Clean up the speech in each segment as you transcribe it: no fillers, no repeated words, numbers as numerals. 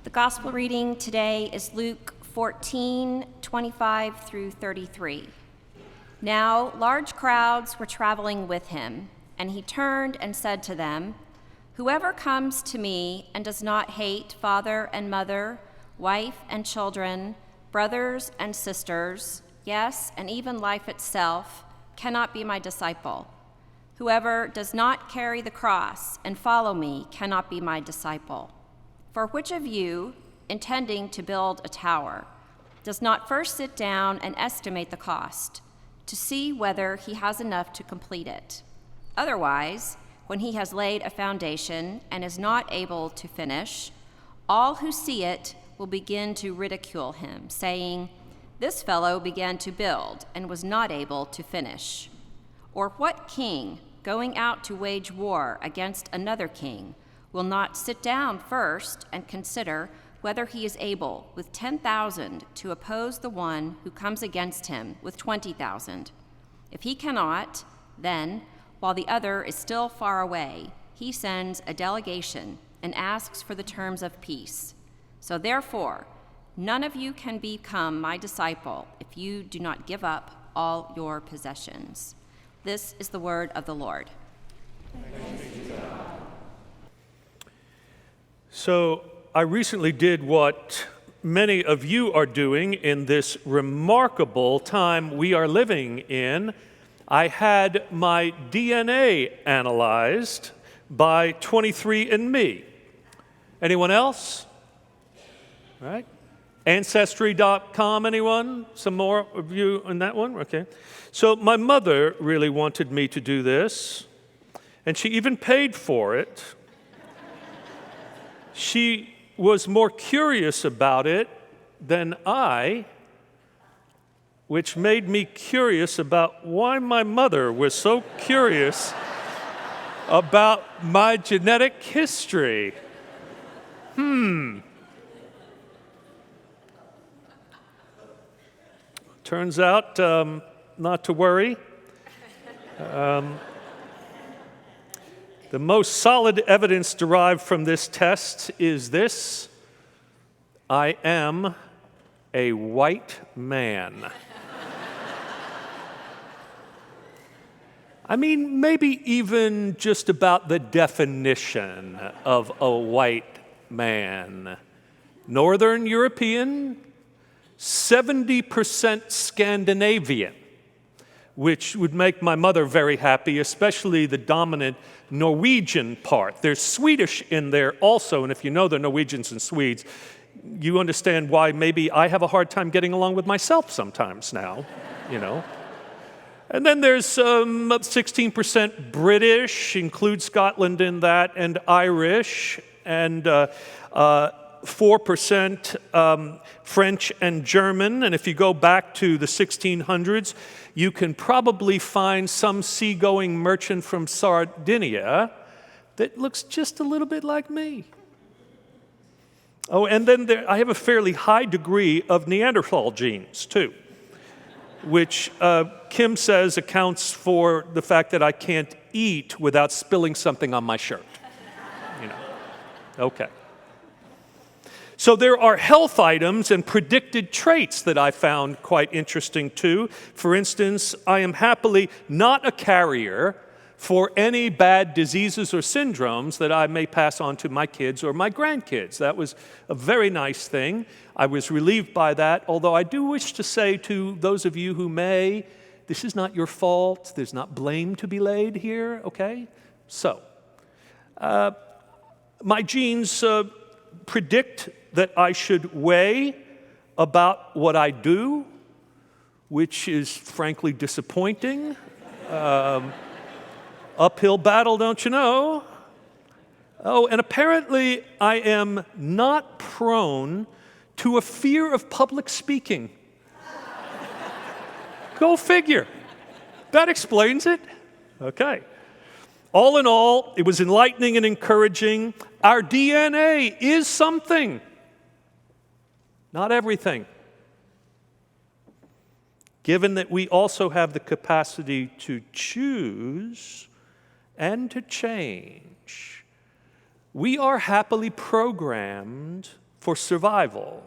The gospel reading today is Luke 14:25 through 33. Now large crowds were traveling with him, and he turned and said to them, "Whoever comes to me and does not hate father and mother, wife and children, brothers and sisters, yes, and even life itself, cannot be my disciple. Whoever does not carry the cross and follow me cannot be my disciple. For which of you, intending to build a tower, does not first sit down and estimate the cost, to see whether he has enough to complete it? Otherwise, when he has laid a foundation and is not able to finish, all who see it will begin to ridicule him, saying, 'This fellow began to build and was not able to finish.' Or what king, going out to wage war against another king, will not sit down first and consider whether he is able with 10,000 to oppose the one who comes against him with 20,000? If he cannot, then, while the other is still far away, he sends a delegation and asks for the terms of peace. So therefore, none of you can become my disciple if you do not give up all your possessions." This is the word of the Lord. Thanks be to God. So I recently did what many of you are doing in this remarkable time we are living in. I had my DNA analyzed by 23andMe. Anyone else? All right. Ancestry.com, anyone? Some more of you on that one? Okay. So my mother really wanted me to do this, and she even paid for it. She was more curious about it than I, which made me curious about why my mother was so curious about my genetic history. Turns out not to worry. The most solid evidence derived from this test is this: I am a white man. I mean, maybe even just about the definition of a white man. Northern European, 70% Scandinavian, which would make my mother very happy, especially the dominant Norwegian part. There's Swedish in there also, and if you know the Norwegians and Swedes, you understand why maybe I have a hard time getting along with myself sometimes now, you know. And then there's 16% British, include Scotland in that, and Irish, and 4% French and German. And if you go back to the 1600s, you can probably find some seagoing merchant from Sardinia that looks just a little bit like me. Oh, and then I have a fairly high degree of Neanderthal genes, too, which Kim says accounts for the fact that I can't eat without spilling something on my shirt. You know. Okay. So there are health items and predicted traits that I found quite interesting too. For instance, I am happily not a carrier for any bad diseases or syndromes that I may pass on to my kids or my grandkids. That was a very nice thing. I was relieved by that, although I do wish to say to those of you who may, this is not your fault. There's not blame to be laid here, okay? So, my genes predict that I should weigh about what I do, which is frankly disappointing. Uphill battle, don't you know? Oh, and apparently I am not prone to a fear of public speaking. Go figure. That explains it. Okay. All in all, it was enlightening and encouraging. Our DNA is something. Not everything. Given that we also have the capacity to choose and to change, we are happily programmed for survival.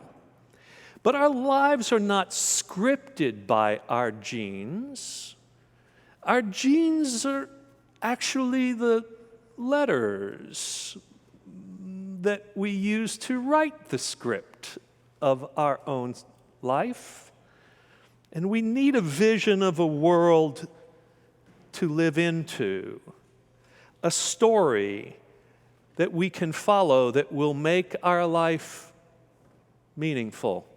But our lives are not scripted by our genes. Our genes are actually the letters that we use to write the script of our own life. And we need a vision of a world to live into, a story that we can follow that will make our life meaningful.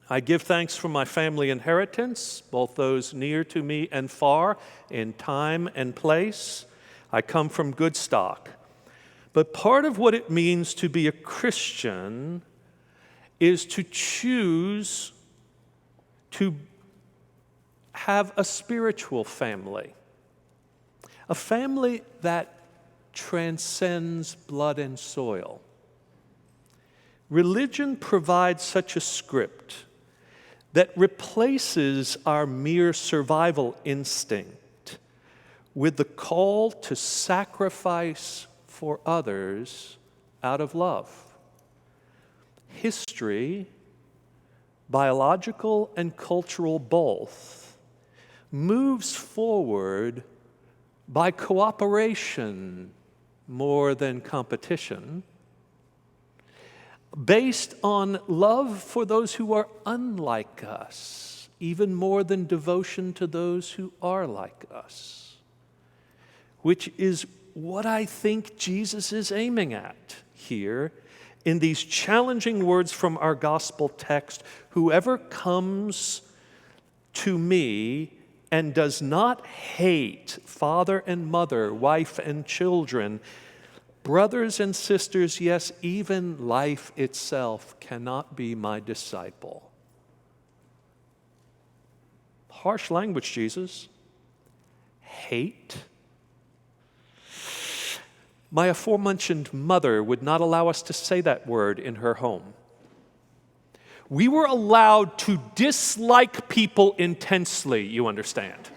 I give thanks for my family inheritance, both those near to me and far, in time and place. I come from good stock. But part of what it means to be a Christian is to choose to have a spiritual family, a family that transcends blood and soil. Religion provides such a script that replaces our mere survival instinct with the call to sacrifice for others out of love. History, biological and cultural both, moves forward by cooperation more than competition, based on love for those who are unlike us, even more than devotion to those who are like us, which is what I think Jesus is aiming at here in these challenging words from our gospel text. Whoever comes to me and does not hate father and mother, wife and children, brothers and sisters, yes, even life itself, cannot be my disciple. Harsh language, Jesus. Hate. My aforementioned mother would not allow us to say that word in her home. We were allowed to dislike people intensely, you understand.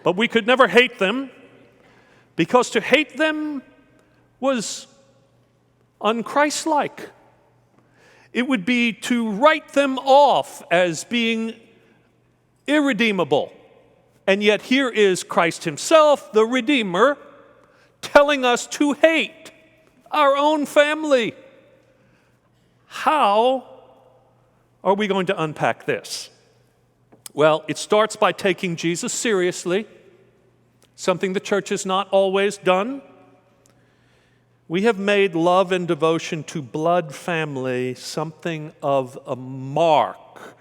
But we could never hate them, because to hate them was unchristlike. It would be to write them off as being irredeemable. And yet here is Christ himself, the Redeemer, telling us to hate our own family. How are we going to unpack this? Well, it starts by taking Jesus seriously, something the church has not always done. We have made love and devotion to blood family something of a mark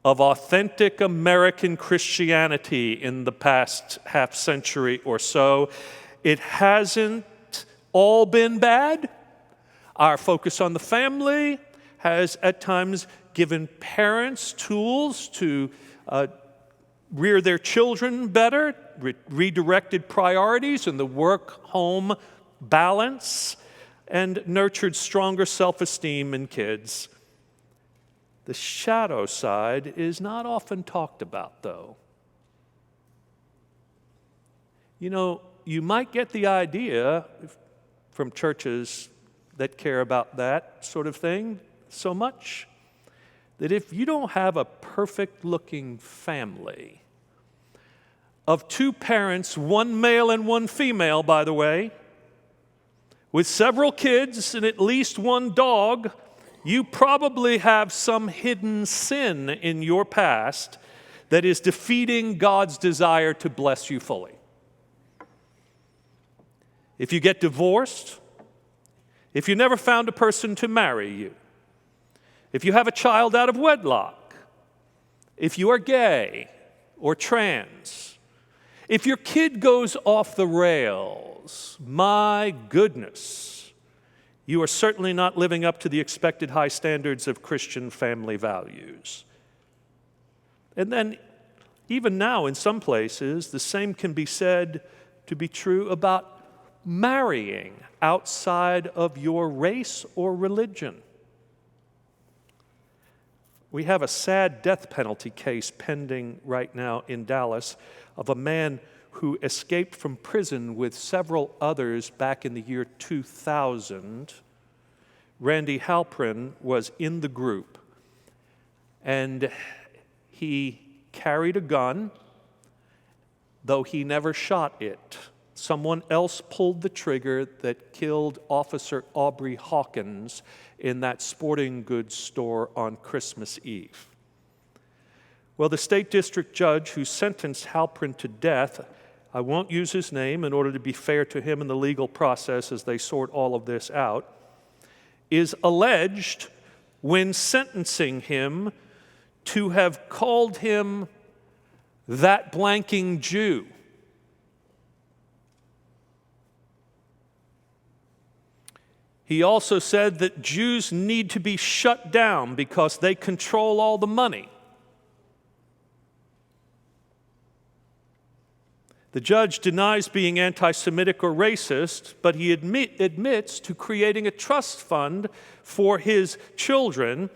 of authentic American Christianity in the past half century or so. It hasn't all been bad. Our focus on the family has at times given parents tools to rear their children better, redirected priorities in the work-home balance, and nurtured stronger self-esteem in kids. The shadow side is not often talked about, though. You know, you might get the idea from churches that care about that sort of thing so much that if you don't have a perfect-looking family of two parents, one male and one female, by the way, with several kids and at least one dog, you probably have some hidden sin in your past that is defeating God's desire to bless you fully. If you get divorced, if you never found a person to marry you, if you have a child out of wedlock, if you are gay or trans, if your kid goes off the rails, my goodness, you are certainly not living up to the expected high standards of Christian family values. And then, even now in some places, the same can be said to be true about marrying outside of your race or religion. We have a sad death penalty case pending right now in Dallas of a man who escaped from prison with several others back in the year 2000, Randy Halprin was in the group, and he carried a gun, though he never shot it. Someone else pulled the trigger that killed Officer Aubrey Hawkins in that sporting goods store on Christmas Eve. Well, the state district judge who sentenced Halprin to death, I won't use his name in order to be fair to him in the legal process as they sort all of this out, is alleged when sentencing him to have called him that blanking Jew. He also said that Jews need to be shut down because they control all the money. The judge denies being anti-Semitic or racist, but he admits to creating a trust fund for his children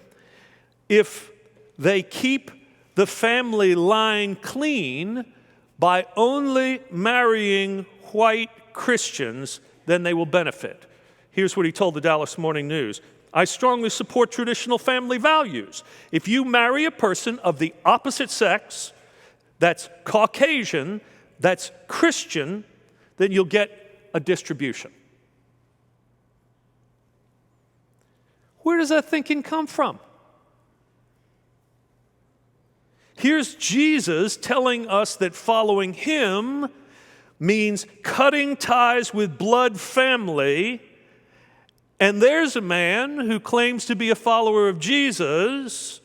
if they keep the family line clean by only marrying white Christians, then they will benefit. Here's what he told the Dallas Morning News. I strongly support traditional family values. If you marry a person of the opposite sex, that's Caucasian, that's Christian, then you'll get a distribution. Where does that thinking come from? Here's Jesus telling us that following him means cutting ties with blood family, and there's a man who claims to be a follower of Jesus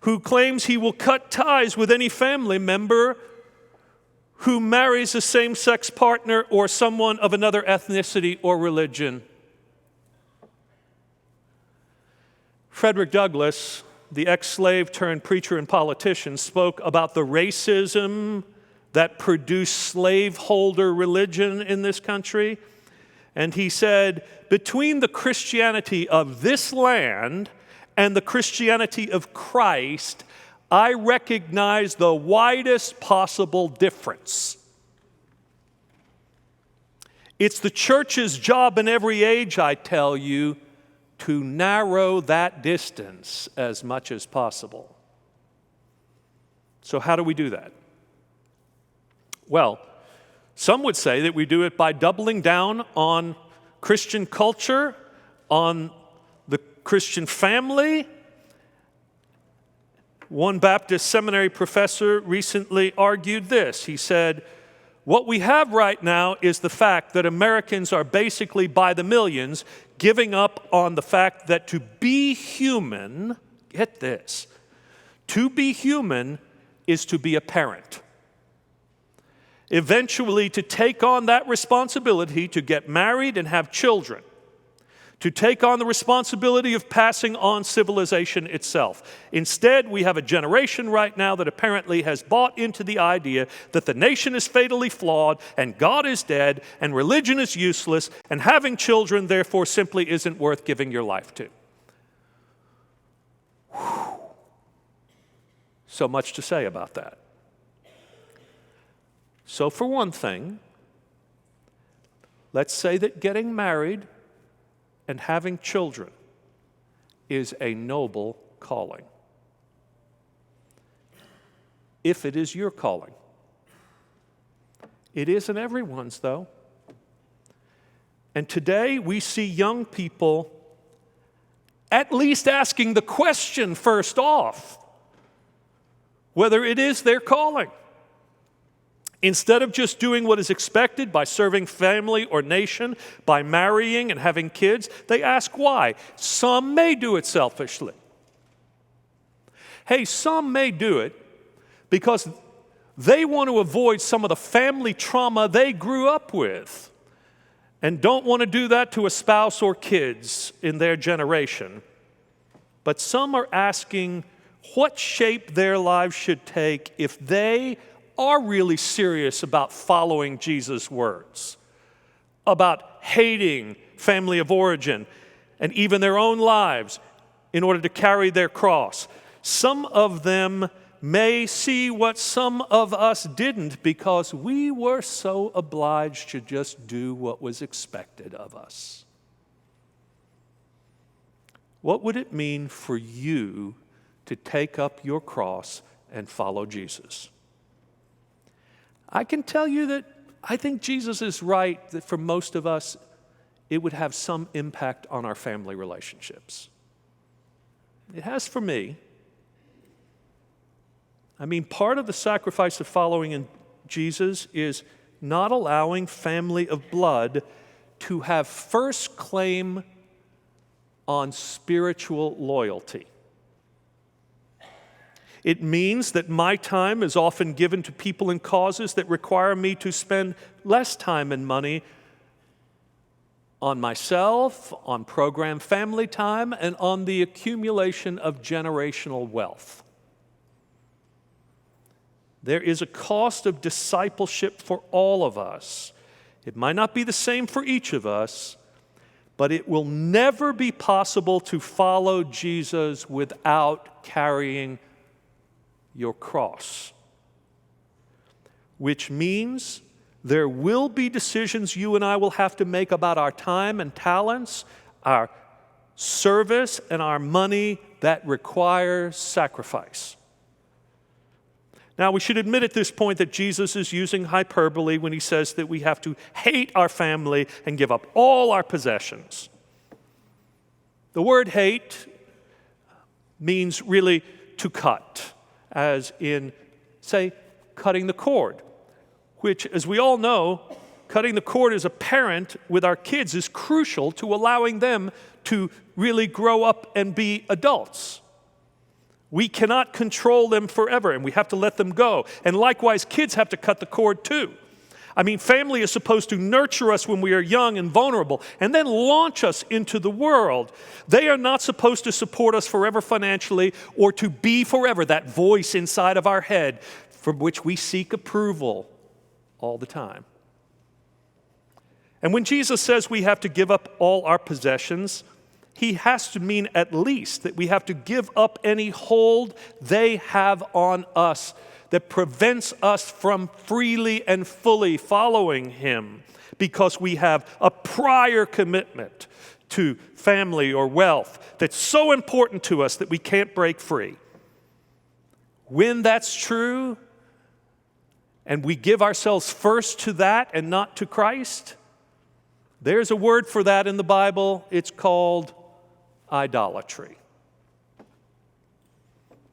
who claims he will cut ties with any family member who marries a same-sex partner or someone of another ethnicity or religion. Frederick Douglass, the ex-slave turned preacher and politician, spoke about the racism that produced slaveholder religion in this country. And he said, between the Christianity of this land and the Christianity of Christ, I recognize the widest possible difference. It's the church's job in every age, I tell you, to narrow that distance as much as possible. So how do we do that? Well, some would say that we do it by doubling down on Christian culture, on the Christian family. One Baptist seminary professor recently argued this. He said, what we have right now is the fact that Americans are basically by the millions giving up on the fact that to be human, get this, to be human is to be a parent. Eventually to take on that responsibility to get married and have children. To take on the responsibility of passing on civilization itself. Instead, we have a generation right now that apparently has bought into the idea that the nation is fatally flawed, and God is dead, and religion is useless, and having children, therefore, simply isn't worth giving your life to. Whew. So much to say about that. So for one thing, let's say that getting married and having children is a noble calling. If it is your calling. It isn't everyone's, though. And today we see young people at least asking the question first off, whether it is their calling. Instead of just doing what is expected by serving family or nation, by marrying and having kids, they ask why. Some may do it selfishly. Hey, some may do it because they want to avoid some of the family trauma they grew up with and don't want to do that to a spouse or kids in their generation. But some are asking what shape their lives should take if they are really serious about following Jesus' words, about hating family of origin and even their own lives in order to carry their cross. Some of them may see what some of us didn't because we were so obliged to just do what was expected of us. what would it mean for you to take up your cross and follow Jesus? I can tell you that I think Jesus is right that for most of us, it would have some impact on our family relationships. It has for me. I mean, part of the sacrifice of following in Jesus is not allowing family of blood to have first claim on spiritual loyalty. It means that my time is often given to people and causes that require me to spend less time and money on myself, on program family time, and on the accumulation of generational wealth. There is a cost of discipleship for all of us. It might not be the same for each of us, but it will never be possible to follow Jesus without carrying your cross. Which means there will be decisions you and I will have to make about our time and talents, our service, and our money that require sacrifice. Now, we should admit at this point that Jesus is using hyperbole when he says that we have to hate our family and give up all our possessions. The word hate means really to cut, as in, say, cutting the cord, which, as we all know, cutting the cord as a parent with our kids is crucial to allowing them to really grow up and be adults. We cannot control them forever, and we have to let them go. And likewise, kids have to cut the cord too. I mean, family is supposed to nurture us when we are young and vulnerable, and then launch us into the world. They are not supposed to support us forever financially, or to be forever that voice inside of our head from which we seek approval all the time. And when Jesus says we have to give up all our possessions, he has to mean at least that we have to give up any hold they have on us that prevents us from freely and fully following him because we have a prior commitment to family or wealth that's so important to us that we can't break free. When that's true, and we give ourselves first to that and not to Christ, there's a word for that in the Bible. It's called idolatry.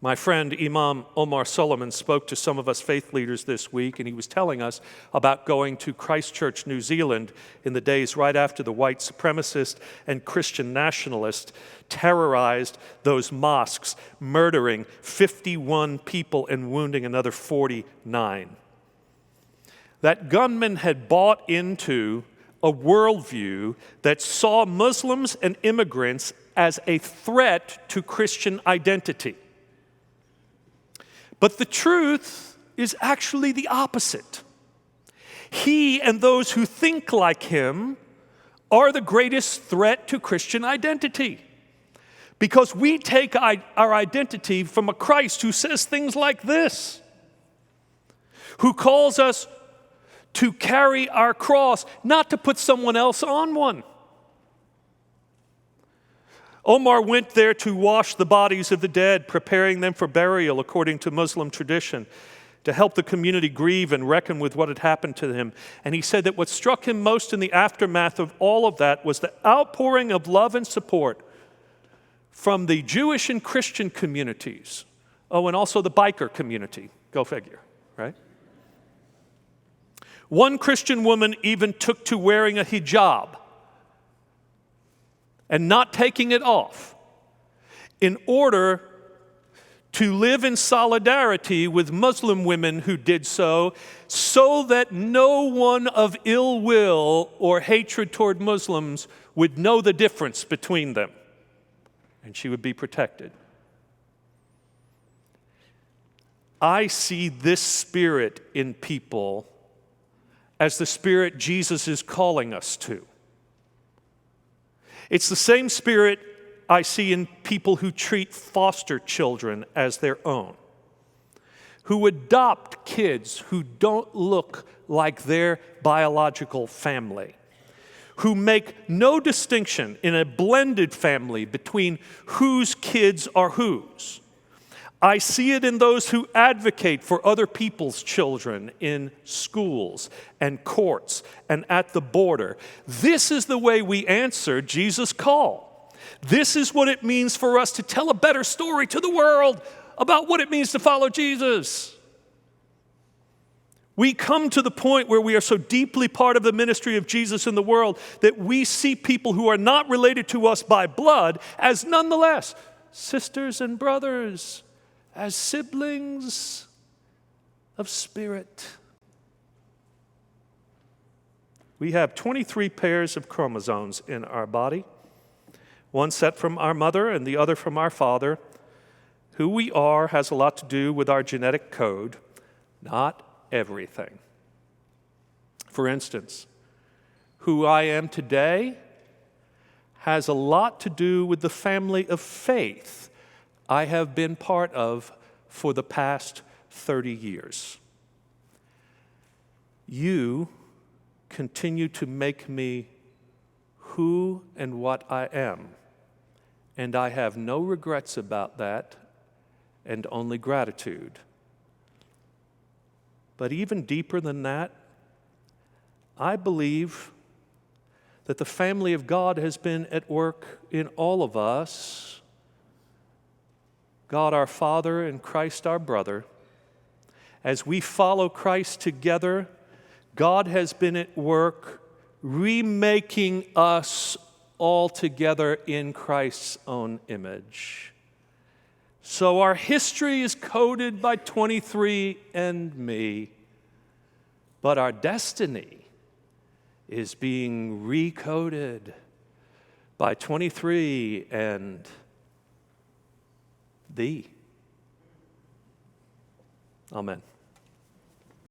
My friend Imam Omar Solomon spoke to some of us faith leaders this week, and he was telling us about going to Christchurch, New Zealand in the days right after the white supremacist and Christian nationalists terrorized those mosques, murdering 51 people and wounding another 49. That gunman had bought into a worldview that saw Muslims and immigrants as a threat to Christian identity. But the truth is actually the opposite. He and those who think like him are the greatest threat to Christian identity. Because we take our identity from a Christ who says things like this, who calls us to carry our cross, not to put someone else on one. Omar went there to wash the bodies of the dead, preparing them for burial according to Muslim tradition, to help the community grieve and reckon with what had happened to him. And he said that what struck him most in the aftermath of all of that was the outpouring of love and support from the Jewish and Christian communities. Oh, and also the biker community. Go figure, right? One Christian woman even took to wearing a hijab and not taking it off in order to live in solidarity with Muslim women who did so that no one of ill will or hatred toward Muslims would know the difference between them, and she would be protected. I see this spirit in people as the spirit Jesus is calling us to. It's the same spirit I see in people who treat foster children as their own, who adopt kids who don't look like their biological family, who make no distinction in a blended family between whose kids are whose. I see it in those who advocate for other people's children in schools and courts and at the border. This is the way we answer Jesus' call. This is what it means for us to tell a better story to the world about what it means to follow Jesus. We come to the point where we are so deeply part of the ministry of Jesus in the world that we see people who are not related to us by blood as nonetheless sisters and brothers, as siblings of spirit. We have 23 pairs of chromosomes in our body, one set from our mother and the other from our father. Who we are has a lot to do with our genetic code, not everything. For instance, who I am today has a lot to do with the family of faith I have been part of for the past 30 years. You continue to make me who and what I am, and I have no regrets about that and only gratitude. But even deeper than that, I believe that the family of God has been at work in all of us. God our Father and Christ our brother. As we follow Christ together, God has been at work remaking us all together in Christ's own image. So our history is coded by 23andMe, but our destiny is being recoded by 23andThee. Amen.